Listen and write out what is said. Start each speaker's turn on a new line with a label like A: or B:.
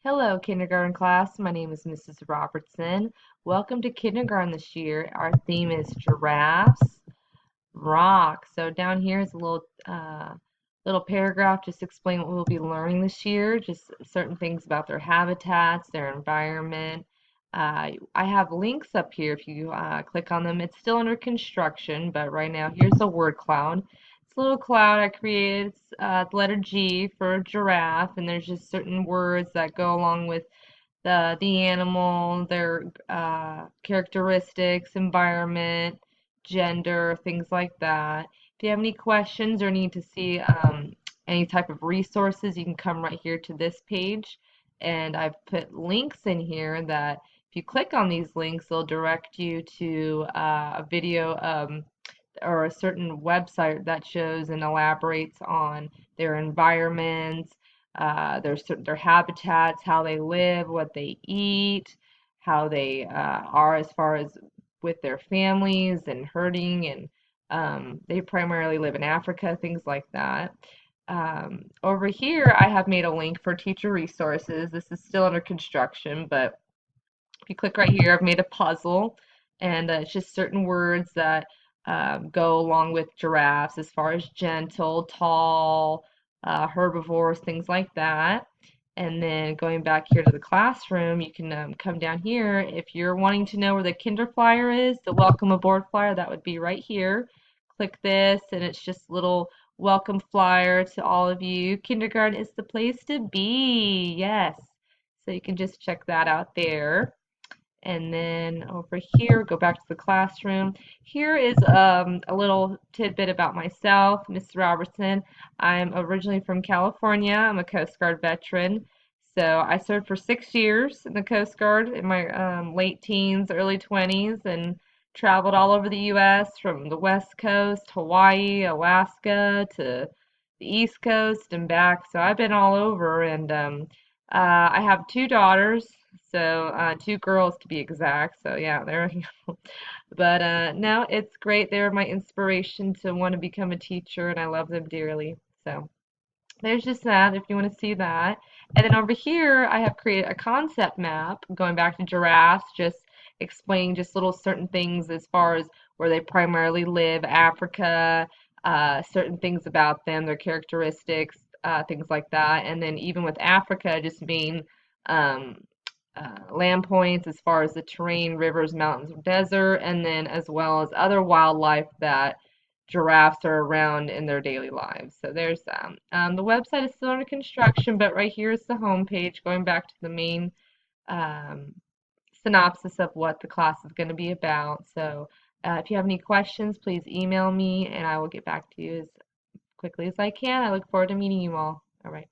A: Hello, kindergarten class. My name is Mrs. Robertson. Welcome to kindergarten this year. Our theme is giraffes rock. So down here is a little paragraph just explaining what we'll be learning this year, just certain things about their habitats, their environment. I have links up here if you click on them. It's still under construction, but right now here's a word cloud. It's a little cloud I created. It's the letter G for giraffe, and there's just certain words that go along with the animal, their characteristics, environment, gender, things like that. If you have any questions or need to see any type of resources, you can come right here to this page. And I've put links in here that if you click on these links, they'll direct you to a video or a certain website that shows and elaborates on their environments, their habitats, how they live, what they eat, how they are as far as with their families and herding, and they primarily live in Africa, things like that. Over here, I have made a link for teacher resources. This is still under construction, but if you click right here, I've made a puzzle, and it's just certain words that go along with giraffes as far as gentle, tall, herbivores, things like that. And then going back here to the classroom, you can come down here. If you're wanting to know where the kinder flyer is, the welcome aboard flyer, that would be right here. Click this, and it's just a little welcome flyer to all of you. Kindergarten is the place to be. Yes. So you can just check that out there. And then over here, go back to the classroom. Here is a little tidbit about myself, Miss Robertson. I'm originally from California. I'm a Coast Guard veteran. So I served for 6 years in the Coast Guard in my late teens, early 20s, and traveled all over the U.S. from the West Coast, Hawaii, Alaska, to the East Coast and back. So I've been all over, and I have two daughters, so two girls to be exact. So yeah, there you go. But no, it's great. They're my inspiration to want to become a teacher, and I love them dearly. So there's just that if you want to see that. And then over here, I have created a concept map going back to giraffes, just explaining just little certain things as far as where they primarily live, Africa, certain things about them, their characteristics, things like that. And then even with Africa, just being um, land points as far as the terrain, rivers, mountains, desert, and then as well as other wildlife that giraffes are around in their daily lives. So there's that. The website is still under construction, but right here is the home page going back to the main um, synopsis of what the class is going to be about. So if you have any questions, please email me and I will get back to you as quickly as I can. I look forward to meeting you all. All right.